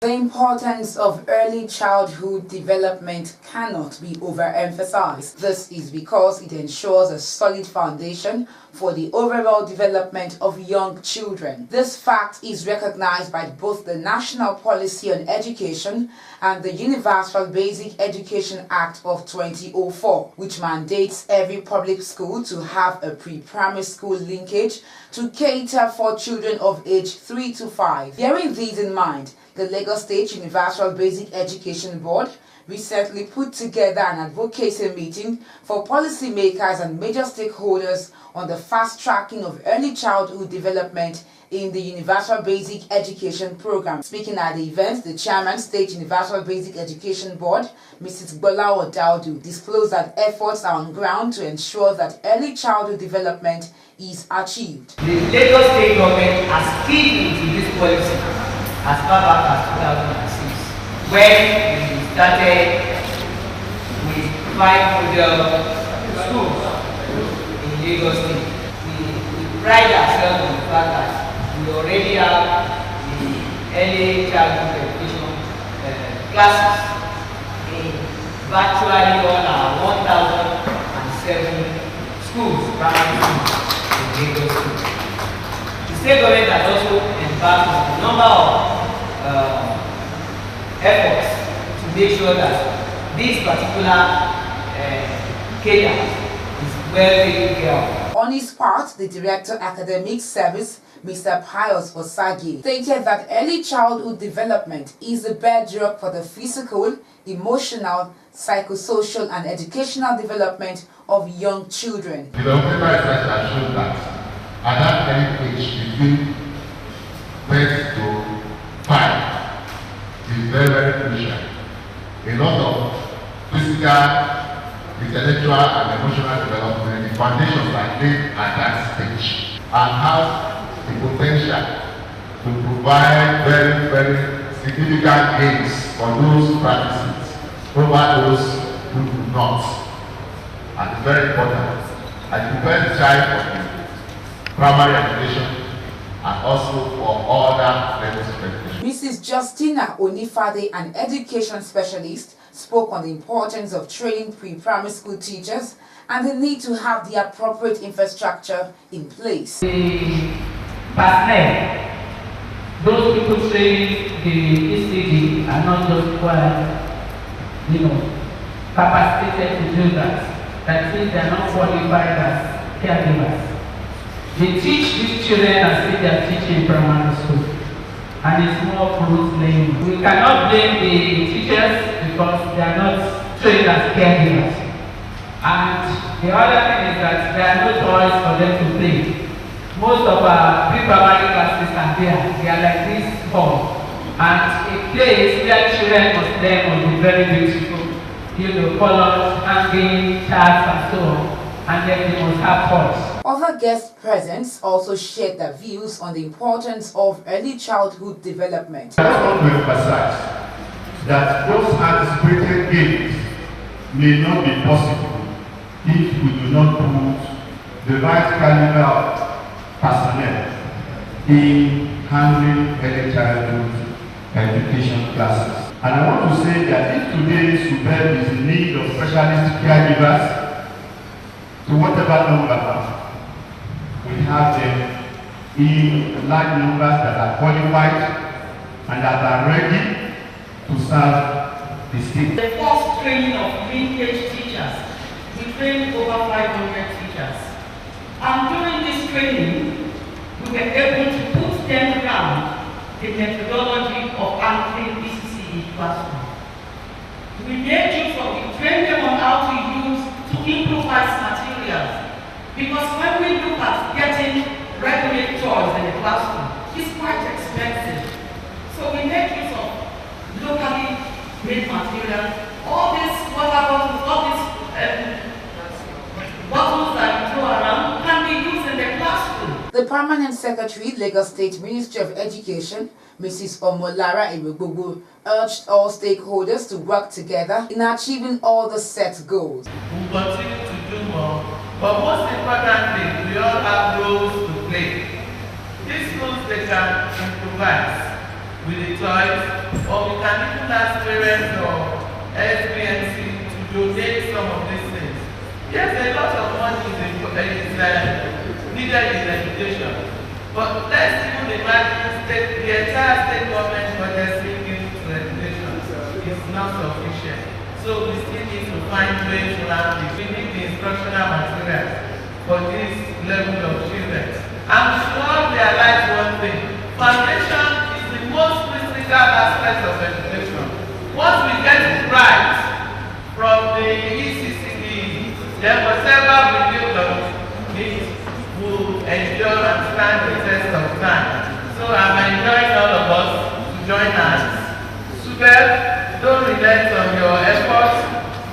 The importance of early childhood development cannot be overemphasized. This is because it ensures a solid foundation for the overall development of young children. This fact is recognized by both the National Policy on Education and the Universal Basic Education Act of 2004, which mandates every public school to have a pre-primary school linkage to cater for children of age 3 to 5. Bearing these in mind, the Lagos State Universal Basic Education Board recently put together an advocacy meeting for policymakers and major stakeholders on the fast-tracking of early childhood development in the Universal Basic Education Program. Speaking at the event, the Chairman, State Universal Basic Education Board, Mrs. Bolawo Daudu, disclosed that efforts are on ground to ensure that early childhood development is achieved. The Lagos State government has keyed into this policy as far back as 2006, when we started with 5 model schools in Lagos State. We pride ourselves on the fact that we already have the early childhood education classes in virtually all our 1,007 schools, primary schools in Lagos State. The state government has also embarked on a number of efforts to make sure that this particular cadre is well taken care of. On his part, the Director Academic Service, Mr. Pius Osagi, stated that early childhood development is the bedrock for the physical, emotional, psychosocial and educational development of young children. The developmental research has shown that at that early age, between 3 to 5, is very, very crucial. A lot of physical, intellectual and emotional development, the foundations are laid at that stage and have the potential to provide very, very significant gains for those practices over those who do not. And it's very important. I prepare the child for the primary education and also for other levels of education. Mrs. Justina Onifade, an education specialist, spoke on the importance of training pre-primary school teachers and the need to have the appropriate infrastructure in place. The personnel, those people training the ECD are not just capacitated to do that. That means they are not qualified as caregivers. They teach these children as if they are teaching primary school. And it's more fruit laying. We cannot blame the teachers because they are not trained as caregivers. And the other thing is that there are no toys for them to play. Most of our pre-primary classes are there. They are like this hall. And a place where children must learn will be very beautiful. Colors, hanging, charts and so on. And then they must have toys. Other guests present also shared their views on the importance of early childhood development. I just want to emphasize that those anticipated gains may not be possible if we do not put the right caliber of personnel in handling early childhood education classes. And I want to say that if today Subeb is in need of specialist caregivers, to whatever number, we have them in large numbers that are qualified and that are ready to serve the state. The first training of linkage teachers, we trained over 500 teachers. And during this training, we were able to put them around the methodology of handling ECCE classroom. We made use of it, trained them on how to use to improvise materials. Because when we look at getting ready-made toys in the classroom, it's quite expensive. So we make use of locally made materials. All these water bottles, all these bottles that we throw around can be used in the classroom. The Permanent Secretary, Lagos State Ministry of Education, Mrs. Omolara Iwegbogbo, urged all stakeholders to work together in achieving all the set goals. We continue to do more, but most importantly, we all have roles to play. These schools, they can improvise. with the toys, or we can even ask parents or SBNC to donate some of these things. Yes, a lot of money is needed in education, but let's even imagine the entire state government budget being given to education is not sufficient. So we still need to find ways around it. We need the instructional materials for this level of children. I'm sure realize one thing. Foundation is the most critical aspect of education. Once we get it right from the ECCD, then whatever we build on it will endure and stand the test of time. So I'm enjoying all of us to join us. Subeb, don't relent on your efforts.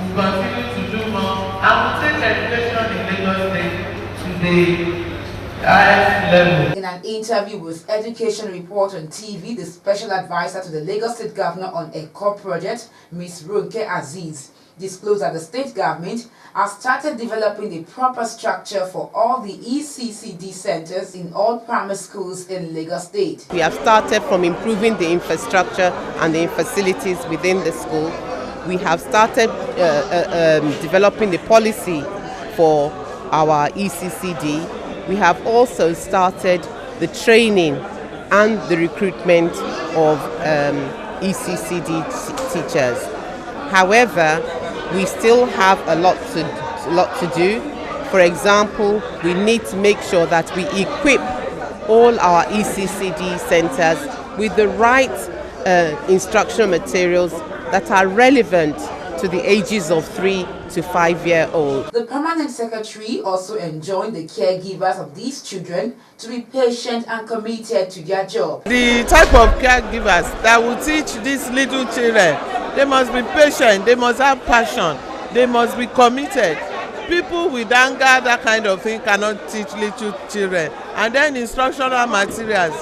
We'll continue to do more. And we'll take education in Lagos State to the highest level. In an interview with Education Report on TV, the special advisor to the Lagos State Governor on ECO project, Ms. Ronke Aziz, disclosed that the state government has started developing a proper structure for all the ECCD centers in all primary schools in Lagos State. We have started from improving the infrastructure and the facilities within the school. We have started developing the policy for our ECCD. We have also started the training and the recruitment of ECCD teachers. However, we still have a lot to do. For example, we need to make sure that we equip all our ECCD centers with the right instructional materials that are relevant to the ages of 3 to 5 years old. The permanent secretary also enjoined the caregivers of these children to be patient and committed to their job. The type of caregivers that will teach these little children, they must be patient, they must have passion, they must be committed. People with anger, that kind of thing, cannot teach little children. And then instructional materials,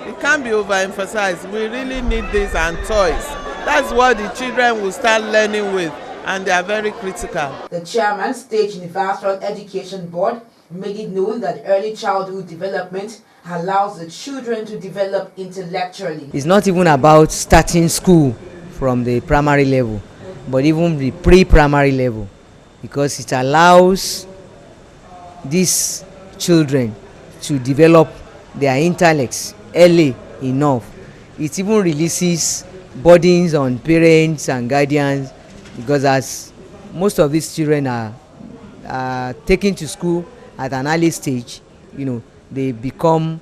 it can't be overemphasized. We really need this and toys. That's what the children will start learning with, and they are very critical. The chairman, State Universal Education Board, made it known that early childhood development allows the children to develop intellectually. It's not even about starting school from the primary level, but even the pre-primary level, because it allows these children to develop their intellects early enough. It even releases burdens on parents and guardians, because as most of these children are taken to school at an early stage, they become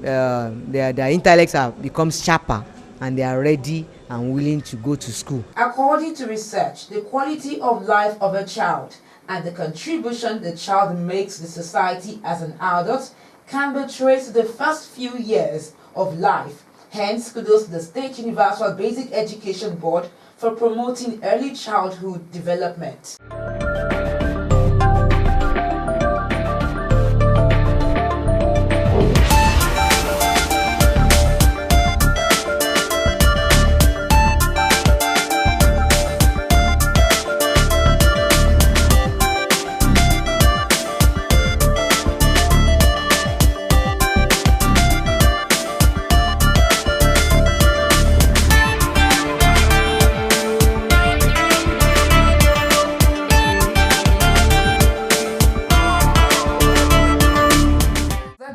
their intellects become sharper and they are ready and willing to go to school. According to research, the quality of life of a child and the contribution the child makes to society as an adult can be traced to the first few years of life. Hence, kudos to the State Universal Basic Education Board for promoting early childhood development.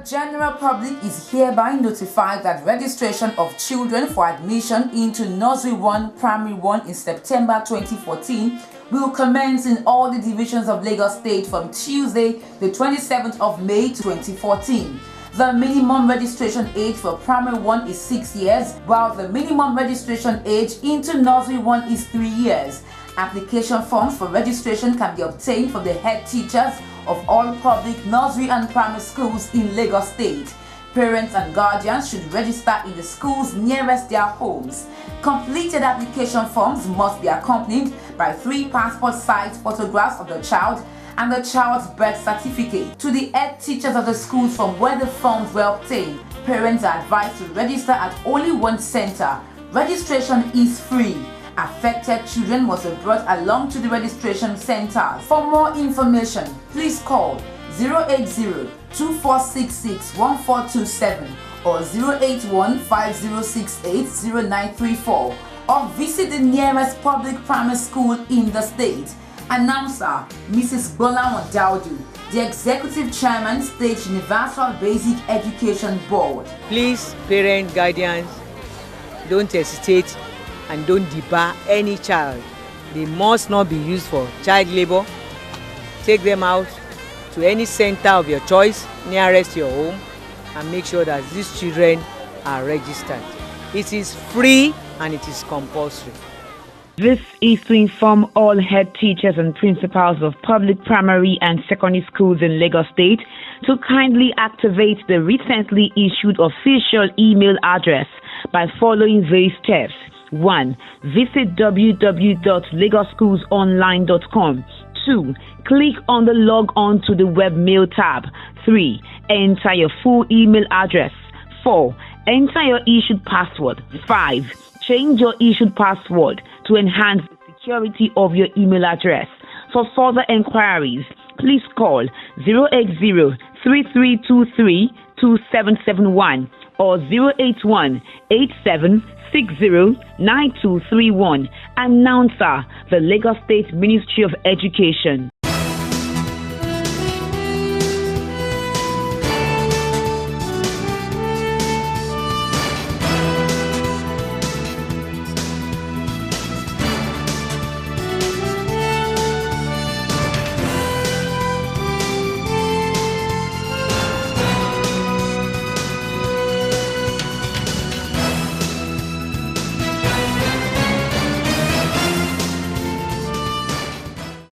General public is hereby notified that registration of children for admission into Nursery 1, Primary 1 in September 2014 will commence in all the divisions of Lagos State from Tuesday, the 27th of May 2014. The minimum registration age for Primary 1 is 6 years, while the minimum registration age into Nursery 1 is 3 years. Application forms for registration can be obtained from the head teachers of all public nursery and primary schools in Lagos State. Parents and guardians should register in the schools nearest their homes. Completed application forms must be accompanied by 3 passport-sized photographs of the child and the child's birth certificate. To the head teachers of the schools from where the forms were obtained, parents are advised to register at only one center. Registration is free. Affected children must be brought along to the registration centers. For more information, please call 080-2466-1427 or 081-5068-0934 or visit the nearest public primary school in the state. Announcer Mrs. Bola Daudu, the Executive Chairman, State Universal Basic Education Board. Please, parents, guardians, don't hesitate and don't debar any child. They must not be used for child labor. Take them out to any center of your choice nearest your home and make sure that these children are registered. It is free and it is compulsory. This is to inform all head teachers and principals of public primary and secondary schools in Lagos State to kindly activate the recently issued official email address by following these steps. 1. Visit www.lagosschoolsonline.com. 2. Click on the log on to the web mail tab. 3. Enter your full email address. 4. Enter your issued password. 5. Change your issued password to enhance the security of your email address. For further enquiries, please call 080-3323-2771 or 081-8760-9231. Announcer, the Lagos State Ministry of Education.